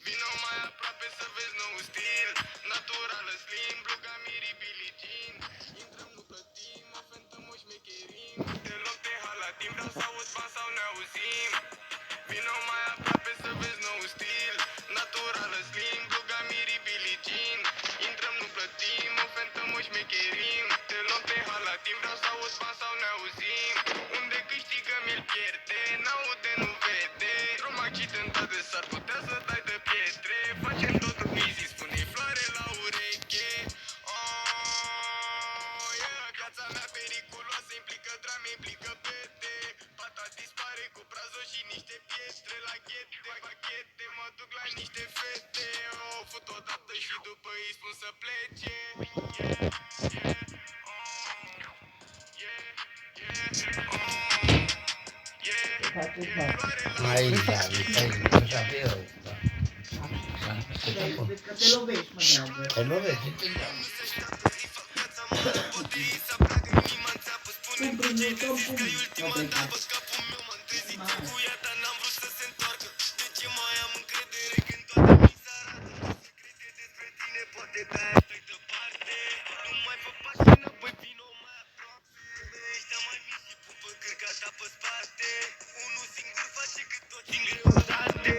Vino mai aproape să vezi nou stil. Naturală slim, bluga Miri Billie Jean. Intrăm, nu plătim, o fentăm, o șmecherim. Te luăm, te halatim, vreau să aud bani sau ne auzim. Vino mai aproape să vezi nou stil. Naturală slim, bluga Miri Billie Jean. Intrăm, nu plătim, o fentăm, o șmecherim. Te luăm, te halatim, vreau să aud bani sau ne auzim. Unde câștigăm, el pierde, n-aude, nu vede. Drum accidentat de s-ar putea să dai de pietre. Facem totul easy, spune-i floare la ureche. Oh, yeah. Viața mea periculoasă implică drame, implică pete. Pata dispare cu brazos și niște pietre la ghete. Pachete, mă duc la niște fete. Oh, fut odată și după îi spun să plece. Mai da, mi sapevo. Că te lovești, mă, dragă. Te lo vedi? Cum prindutăm, cum a plecat. Unul singur face cât tot din greutate.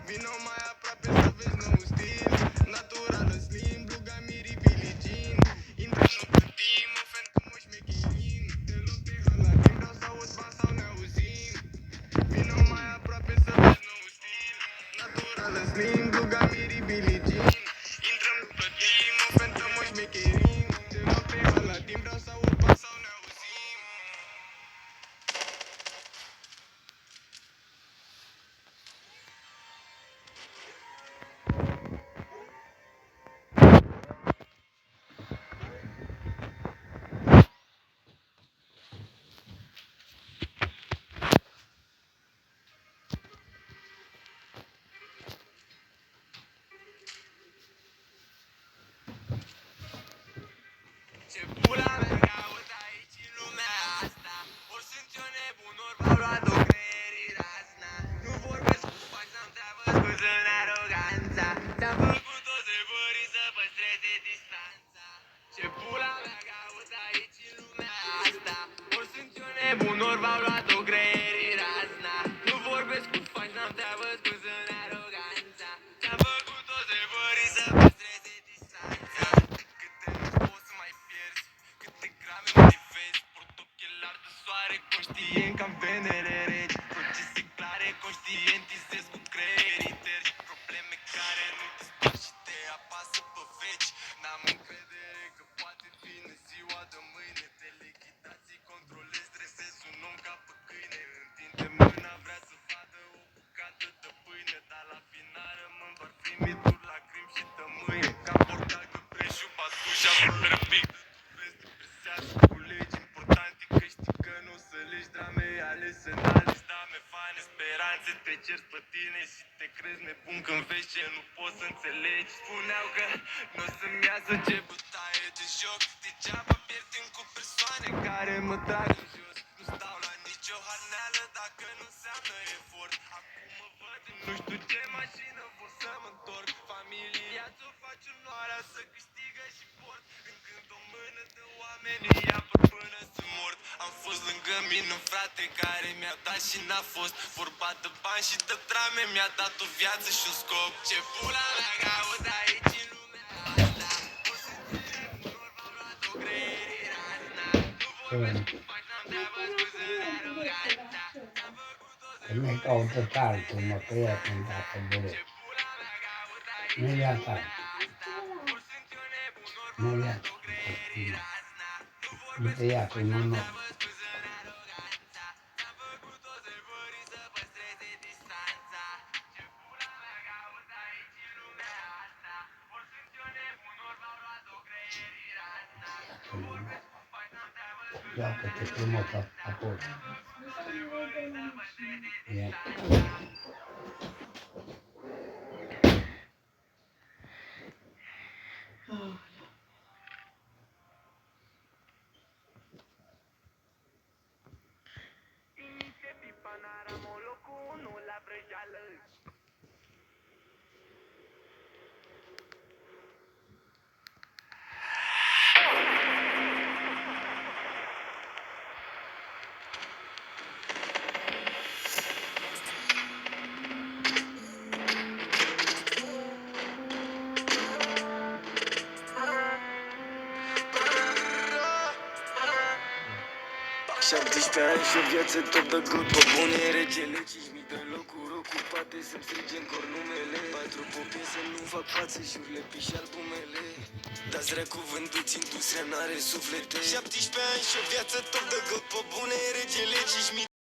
Vino mai aproape să vezi nou stil. Naturală slim, bluga Miri Billie Jean. Intră, nu plătim, o fentăm, o șmecherim. Te luăm, te halatim, vreau să aud bani sau ne auzim. Vino mai aproape să vezi nou stil. Naturală slim, bluga Miri Billie Jean. Intrăm, nu plătim, o fentăm, o șmecherim. Te luăm, te halatim, vreau să aud bani sau ne auzim. Ce pula mea caut aici în lumea asta. Ori sunt eu nebun, ori v-au luat-o creierii razna. Nu vorbesc cu faci, n-am treabă, scuză-mi aroganța. Ți-am făcut toți revorii să păstreze distanța. Ce pula mea caut aici în lumea asta. Ori sunt eu nebun, ori v-au luat-o creierii razna. Nu vorbesc cu faci, n-am treabă, scuză-mi aroganța. Ți-am făcut toți revorii să păstreze distanța. Câte nu poți să mai pierzi, câte grame mai vezi. Port ochelari de soare, conștient ca-n venere regi. Procese clare, conștientizez cu creierii tergi. Probleme care nu te sparg și te apasă pe veci. N-am încredere că poate vine ziua de mâine. De lichidații controlez, dresez un om ca pe câine. Întinde mâna, vrea să vadă o bucată de pâine. Dar la final rămân doar trimituri, lacrimi și tămâie. Ca-am portat de preșul, patușa fără pic de dovezi. Te presează cu legi importante, că știi că nu o să legi drame alese, n-ales dame fane. Speranțe te ceri pe tine și te crezi nebun când vezi ce nu poți să înțelegi. Spuneau că n-o să-mi iasă ce bătaie de joc. Degeaba pierdem cu persoane care mă trag în jos. Nu stau la nicio harneală dacă nu înseamnă efort. Acum mă văd în nu știu ce mașină vor să mă întorc. Familia ți-o faci onoarea să câștigă și port. Când o mână de oameni îi apăr până sunt mort. Am fost lângă mine un frate care mi-a dat și n-a fost. Vorba de bani și de drame, mi-a dat o viață și un scop. Ce pula mea caut aici în lumea asta. Ori sunt nebun, ori v-am luat o creierii razna. Nu vorbesc cu faci, n-am treabă, scuză-mi aroganța. Ți-am făcut toți E mi caută tanto, ma creato un dato bene. ce pula mea caut aici Non în li ha lumea tanto, asta. Ori sunt eu nebun, ori non v-am li ha luat o creierii tanto. razna. Nu Mi vorbesc cu creato faci, n-am non ho. treabă, scuză-mi aroganța. Ți-am făcut toți revorii să păstreze distanța. Ce pula mea caut aici în lumea asta. Ori sunt eu nebun, ori v-au luat o creierii razna. Nu vorbesc cu faci, n-am treabă, Già scuză-mi perché aroganța. prima fa a posto. Ți-am făcut toți revorii Ia. Iniție pe panorama locul, nu la vrăjeală. Ani și o viață tot de gât pe bune regele 5.000 de locuri ocupate să-mi strige în cor numele 4 popii să nu fac față și urlepi și albumele Dați rea cuvântuți, industria n-are suflete 17 ani și o viață tot de gât pe bune regele 5.000